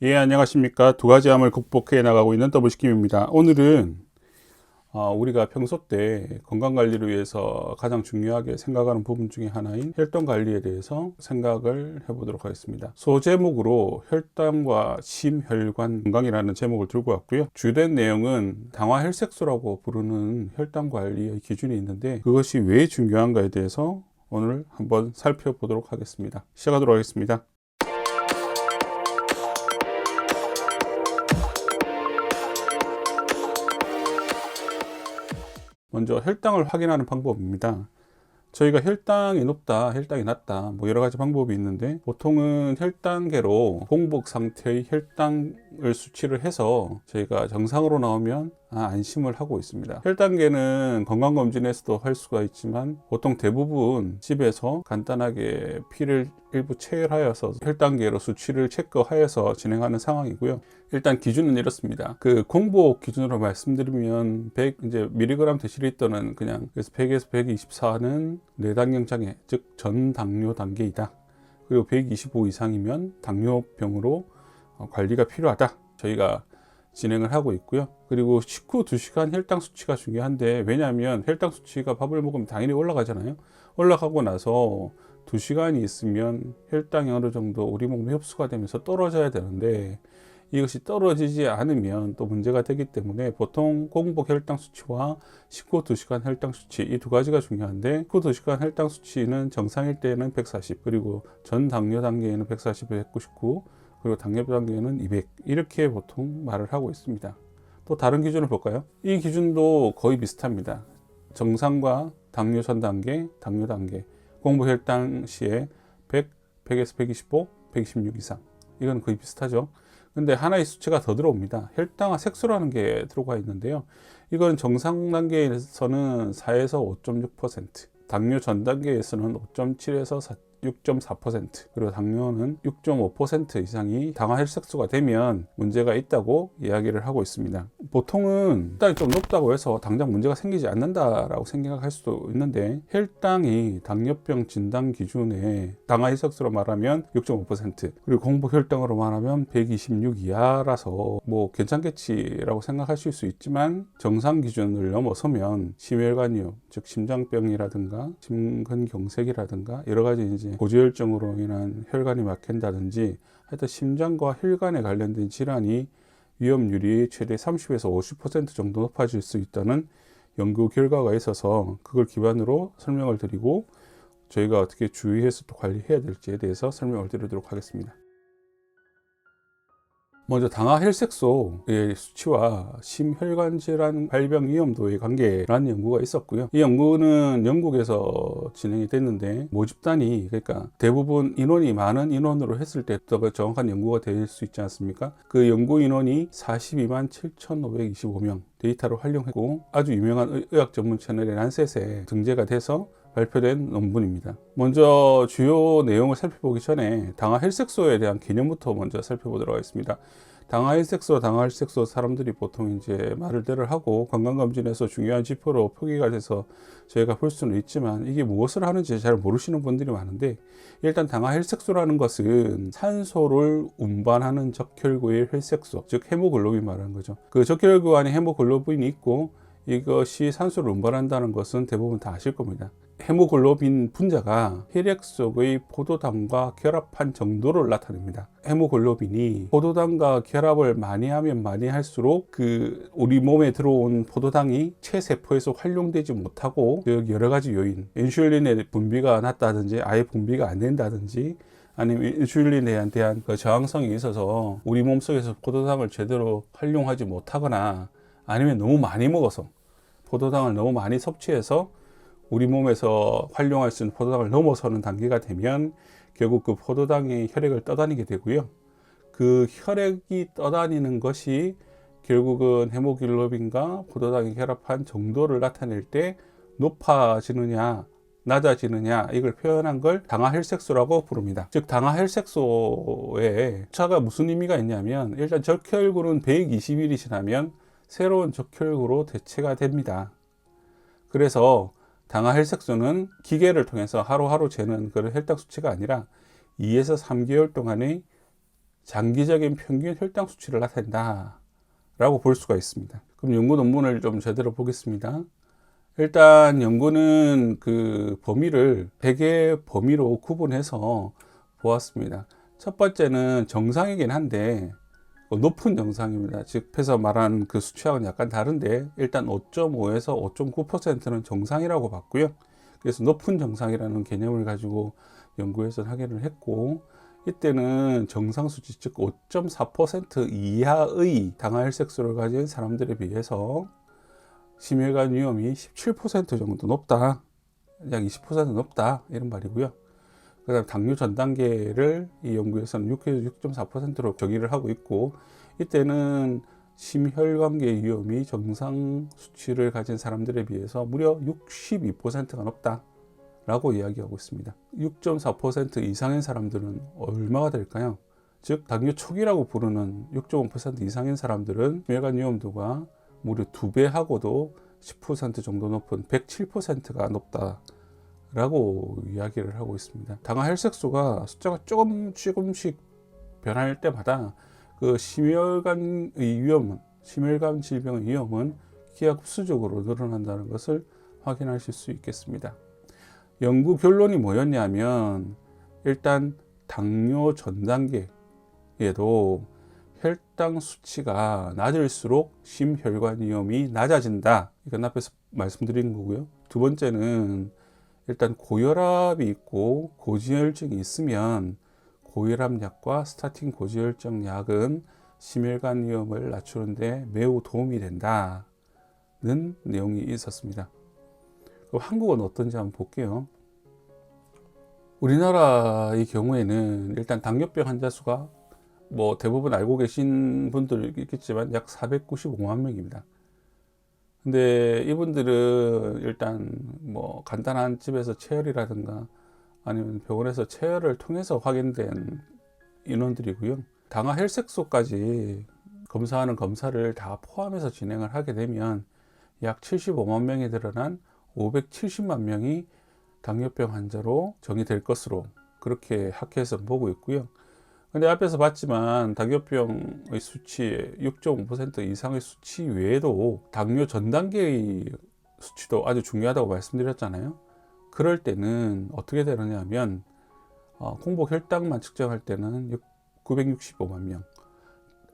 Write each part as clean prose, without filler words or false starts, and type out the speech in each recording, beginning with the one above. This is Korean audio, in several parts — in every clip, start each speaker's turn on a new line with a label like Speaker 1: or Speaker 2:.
Speaker 1: 예, 안녕하십니까. 두 가지 암을 극복해 나가고 있는 더블시킴입니다. 오늘은 우리가 평소 때 건강관리를 위해서 가장 중요하게 생각하는 부분 중에 하나인 혈당관리에 대해서 생각을 해보도록 하겠습니다. 소제목으로 혈당과 심혈관 건강이라는 제목을 들고 왔고요. 주된 내용은 당화혈색소라고 부르는 혈당관리의 기준이 있는데 그것이 왜 중요한가에 대해서 오늘 한번 살펴보도록 하겠습니다. 시작하도록 하겠습니다. 먼저 혈당을 확인하는 방법입니다. 저희가 혈당이 높다, 혈당이 낮다, 뭐 여러 가지 방법이 있는데 보통은 혈당계로 공복 상태의 혈당을 수치를 해서 저희가 정상으로 나오면 안심을 하고 있습니다. 혈당계는 건강검진에서도 할 수가 있지만 보통 대부분 집에서 간단하게 피를 일부 체열하여서 혈당계로 수치를 체크하여서 진행하는 상황이고요. 일단 기준은 이렇습니다. 그 공복 기준으로 말씀드리면 100 이제 밀리그램 데시리터는 그냥 그래서 100에서 124는 뇌당경 장애, 즉 전당뇨 단계이다. 그리고 125 이상이면 당뇨병으로 관리가 필요하다. 저희가 진행을 하고 있고요. 그리고 식후 2시간 혈당 수치가 중요한데 왜냐하면 혈당 수치가 밥을 먹으면 당연히 올라가잖아요. 올라가고 나서 2시간이 있으면 혈당이 어느 정도 우리 몸에 흡수가 되면서 떨어져야 되는데 이것이 떨어지지 않으면 또 문제가 되기 때문에 보통 공복 혈당 수치와 식후 2시간 혈당 수치 이 두 가지가 중요한데 식후 2시간 혈당 수치는 정상일 때는 140 그리고 전 당뇨 단계에는 140에서 199 그리고 당뇨 단계에는 200 이렇게 보통 말을 하고 있습니다. 또 다른 기준을 볼까요? 이 기준도 거의 비슷합니다. 정상과 당뇨 전 단계, 당뇨 단계 공복 혈당 시에 100, 100에서 125, 126 이상 이건 거의 비슷하죠. 근데 하나의 수치가 더 들어옵니다. 혈당화 색소라는 게 들어가 있는데요. 이건 정상 단계에서는 4에서 5.6%, 당뇨 전 단계에서는 5.7에서 6.4%, 그리고 당뇨는 6.5% 이상이 당화혈색소가 되면 문제가 있다고 이야기를 하고 있습니다. 보통은 혈당이 좀 높다고 해서 당장 문제가 생기지 않는다라고 생각할 수도 있는데 혈당이 당뇨병 진단 기준에 당화혈색소로 말하면 6.5% 그리고 공복 혈당으로 말하면 126 이하라서 뭐 괜찮겠지라고 생각하실 수 있지만 정상 기준을 넘어서면 심혈관이요, 즉 심장병이라든가 심근경색이라든가 여러 가지 이제 고지혈증으로 인한 혈관이 막힌다든지 하여튼 심장과 혈관에 관련된 질환이 위험률이 최대 30에서 50% 정도 높아질 수 있다는 연구 결과가 있어서 그걸 기반으로 설명을 드리고 저희가 어떻게 주의해서 또 관리해야 될지에 대해서 설명을 드리도록 하겠습니다. 먼저 당화혈색소의 수치와 심혈관 질환 발병 위험도의 관계라는 연구가 있었고요. 이 연구는 영국에서 진행이 됐는데 모집단이 그러니까 대부분 인원이 많은 인원으로 했을 때 더 정확한 연구가 될 수 있지 않습니까? 그 연구 인원이 42만 7,525명 데이터를 활용했고 아주 유명한 의학 전문 채널의 란셋에 등재가 돼서 발표된 논문입니다. 먼저 주요 내용을 살펴보기 전에 당화혈색소에 대한 개념부터 먼저 살펴보도록 하겠습니다. 당화혈색소 사람들이 보통 이제 말을대로 하고 건강검진에서 중요한 지표로 표기가 돼서 저희가 볼 수는 있지만 이게 무엇을 하는지 잘 모르시는 분들이 많은데 일단 당화혈색소라는 것은 산소를 운반하는 적혈구의 혈색소, 즉 헤모글로빈 말하는 거죠. 그 적혈구 안에 헤모글로빈이 있고 이것이 산소를 운반한다는 것은 대부분 다 아실 겁니다. 헤모글로빈 분자가 혈액 속의 포도당과 결합한 정도를 나타냅니다. 헤모글로빈이 포도당과 결합을 많이 하면 많이 할수록 그 우리 몸에 들어온 포도당이 체세포에서 활용되지 못하고 여러 가지 요인, 인슐린의 분비가 낮다든지 아예 분비가 안 된다든지 아니면 인슐린에 대한 그 저항성이 있어서 우리 몸속에서 포도당을 제대로 활용하지 못하거나 아니면 너무 많이 먹어서 포도당을 너무 많이 섭취해서 우리 몸에서 활용할 수 있는 포도당을 넘어서는 단계가 되면 결국 그 포도당이 혈액을 떠다니게 되고요. 그 혈액이 떠다니는 것이 결국은 헤모글로빈과 포도당이 결합한 정도를 나타낼 때 높아지느냐 낮아지느냐 이걸 표현한 걸 당화혈색소라고 부릅니다. 즉 당화혈색소의 차가 무슨 의미가 있냐면 일단 적혈구는 120일이 지나면 새로운 적혈구로 대체가 됩니다. 그래서 당화혈색소는 기계를 통해서 하루하루 재는 그런 혈당 수치가 아니라 2에서 3개월 동안의 장기적인 평균 혈당 수치를 나타낸다 라고 볼 수가 있습니다. 그럼 연구 논문을 좀 제대로 보겠습니다. 일단 연구는 그 범위를 100의 범위로 구분해서 보았습니다. 첫 번째는 정상이긴 한데 높은 정상입니다. 즉 해서 말한 그 수치하고는 약간 다른데 일단 5.5에서 5.9%는 정상이라고 봤고요. 그래서 높은 정상이라는 개념을 가지고 연구에서 확인을 했고, 이때는 정상 수치 즉 5.4% 이하의 당화혈색소를 가진 사람들에 비해서 심혈관 위험이 17% 정도 높다, 약 20% 높다 이런 말이고요. 그 다음 당뇨 전 단계를 이 연구에서는 6.4%로 정의를 하고 있고, 이때는 심혈관계 위험이 정상 수치를 가진 사람들에 비해서 무려 62%가 높다 라고 이야기하고 있습니다. 6.4% 이상인 사람들은 얼마가 될까요? 즉 당뇨 초기라고 부르는 6.5% 이상인 사람들은 심혈관 위험도가 무려 2배하고도 10% 정도 높은 107%가 높다 라고 이야기를 하고 있습니다. 당화혈색소가 숫자가 조금씩 변할 때마다 그 심혈관의 위험은, 심혈관 질병의 위험은 기하급수적으로 늘어난다는 것을 확인하실 수 있겠습니다. 연구 결론이 뭐였냐면, 일단 당뇨 전 단계에도 혈당 수치가 낮을수록 심혈관 위험이 낮아진다. 이건 앞에서 말씀드린 거고요. 두 번째는 일단 고혈압이 있고 고지혈증이 있으면 고혈압 약과 스타틴 고지혈증 약은 심혈관 위험을 낮추는데 매우 도움이 된다는 내용이 있었습니다. 그럼 한국은 어떤지 한번 볼게요. 우리나라의 경우에는 일단 당뇨병 환자 수가 뭐 대부분 알고 계신 분들 있겠지만 약 495만 명입니다. 근데 이분들은 일단 뭐 간단한 집에서 체열이라든가 아니면 병원에서 체열을 통해서 확인된 인원들이고요. 당화 혈색소까지 검사하는 검사를 다 포함해서 진행을 하게 되면 약 75만 명에 드러난 570만 명이 당뇨병 환자로 정의될 것으로 그렇게 학회에서 보고 있고요. 근데 앞에서 봤지만 당뇨병의 수치 6.5% 이상의 수치 외에도 당뇨 전 단계의 수치도 아주 중요하다고 말씀드렸잖아요. 그럴 때는 어떻게 되느냐면 공복 혈당만 측정할 때는 965만 명,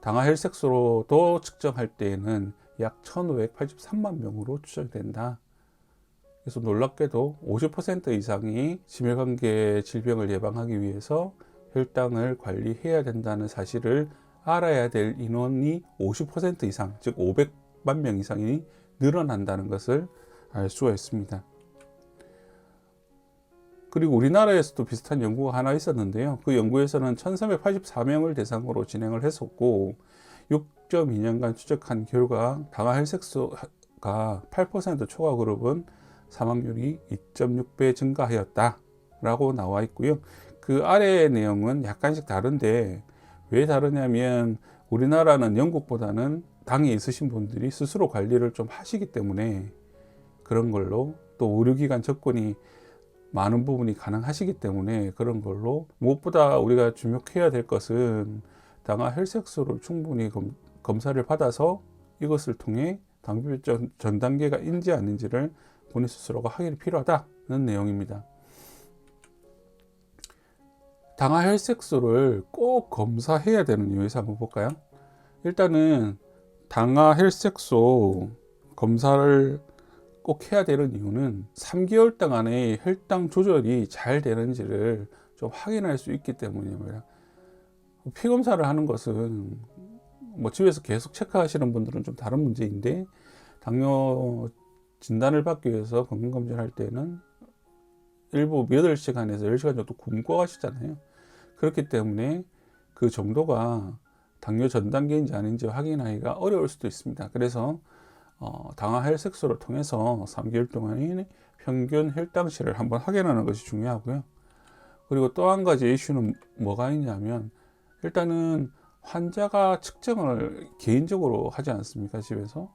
Speaker 1: 당화 혈색소로도 측정할 때에는 약 1583만 명으로 추정된다. 그래서 놀랍게도 50% 이상이 심혈관계 질병을 예방하기 위해서 혈당을 관리해야 된다는 사실을 알아야 될 인원이 50% 이상, 즉 500만 명 이상이 늘어난다는 것을 알 수가 있습니다. 그리고 우리나라에서도 비슷한 연구가 하나 있었는데요. 그 연구에서는 1384명을 대상으로 진행을 했었고 6.2년간 추적한 결과 당화 혈색소가 8% 초과 그룹은 사망률이 2.6배 증가하였다 라고 나와 있고요. 그 아래의 내용은 약간씩 다른데 왜 다르냐면, 우리나라는 영국보다는 당이 있으신 분들이 스스로 관리를 좀 하시기 때문에 그런 걸로, 또 의료기관 접근이 많은 부분이 가능하시기 때문에 그런 걸로, 무엇보다 우리가 주목해야 될 것은 당화 혈색소를 충분히 검사를 받아서 이것을 통해 당뇨병 전 단계가 있는지 아닌지를 본인 스스로가 확인이 필요하다는 내용입니다. 당화 혈색소를 꼭 검사해야 되는 이유에서 한번 볼까요? 일단은 당화 혈색소 검사를 꼭 해야 되는 이유는 3개월 동안에 혈당 조절이 잘 되는지를 좀 확인할 수 있기 때문입니다. 피 검사를 하는 것은 뭐 집에서 계속 체크하시는 분들은 좀 다른 문제인데, 당뇨 진단을 받기 위해서 건강검진을 할 때는 일부 8시간에서 10시간 정도 굶고 가시잖아요. 그렇기 때문에 그 정도가 당뇨 전 단계인지 아닌지 확인하기가 어려울 수도 있습니다. 그래서 당화 혈색소를 통해서 3개월 동안의 평균 혈당치를 한번 확인하는 것이 중요하고요. 그리고 또 한 가지 이슈는 뭐가 있냐면, 일단은 환자가 측정을 개인적으로 하지 않습니까, 집에서?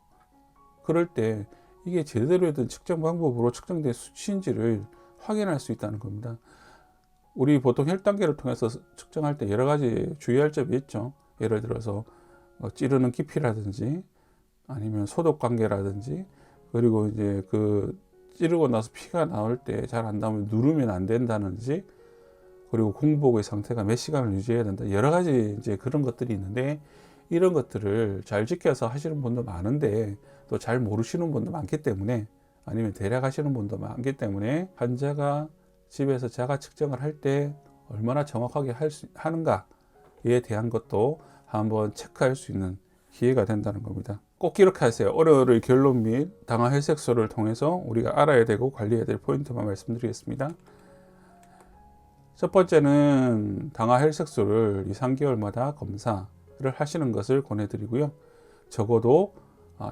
Speaker 1: 그럴 때 이게 제대로 된 측정 방법으로 측정된 수치인지를 확인할 수 있다는 겁니다. 우리 보통 혈당계를 통해서 측정할 때 여러 가지 주의할 점이 있죠. 예를 들어서 찌르는 깊이라든지 아니면 소독 관계라든지, 그리고 이제 그 찌르고 나서 피가 나올 때 잘 안 나오면 누르면 안 된다든지, 그리고 공복의 상태가 몇 시간을 유지해야 된다, 여러 가지 이제 그런 것들이 있는데, 이런 것들을 잘 지켜서 하시는 분도 많은데 또 잘 모르시는 분도 많기 때문에, 아니면 대략 하시는 분도 많기 때문에, 환자가 집에서 자가 측정을 할 때 얼마나 정확하게 하는가에 대한 것도 한번 체크할 수 있는 기회가 된다는 겁니다. 꼭 기록하세요. 오늘의 결론 및 당화 혈색소를 통해서 우리가 알아야 되고 관리해야 될 포인트만 말씀드리겠습니다. 첫 번째는 당화 혈색소를 2, 3개월마다 검사를 하시는 것을 권해드리고요. 적어도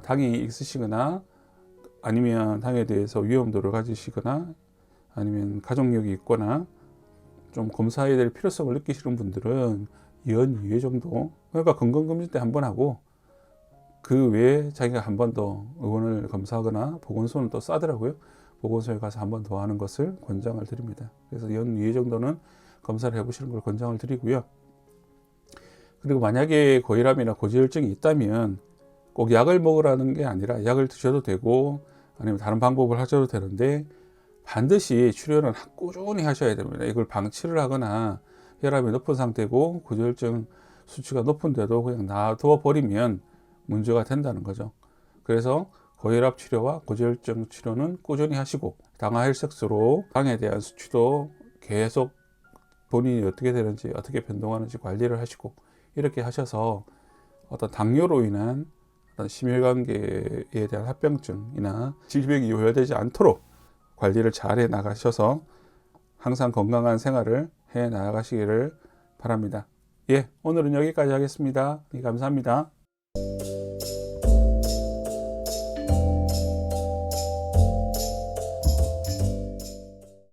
Speaker 1: 당이 있으시거나, 아니면 당에 대해서 위험도를 가지시거나, 아니면 가족력이 있거나 좀 검사해야 될 필요성을 느끼시는 분들은 연 2회 정도, 그러니까 건강검진 때 한 번 하고 그 외에 자기가 한 번 더 의원을 검사하거나, 보건소는 또 싸더라고요. 보건소에 가서 한 번 더 하는 것을 권장을 드립니다. 그래서 연 2회 정도는 검사를 해보시는 걸 권장을 드리고요. 그리고 만약에 고혈압이나 고지혈증이 있다면 꼭 약을 먹으라는 게 아니라 약을 드셔도 되고, 아니면 다른 방법을 하셔도 되는데, 반드시 치료는 꾸준히 하셔야 됩니다. 이걸 방치를 하거나 혈압이 높은 상태고 고지혈증 수치가 높은데도 그냥 놔둬 버리면 문제가 된다는 거죠. 그래서 고혈압 치료와 고지혈증 치료는 꾸준히 하시고, 당화 혈색소로 당에 대한 수치도 계속 본인이 어떻게 되는지, 어떻게 변동하는지 관리를 하시고, 이렇게 하셔서 어떤 당뇨로 인한 어떤 심혈관계에 대한 합병증이나 질병이 요열되지 않도록 관리를 잘 해 나가셔서 항상 건강한 생활을 해 나가시기를 바랍니다. 예, 오늘은 여기까지 하겠습니다. 감사합니다.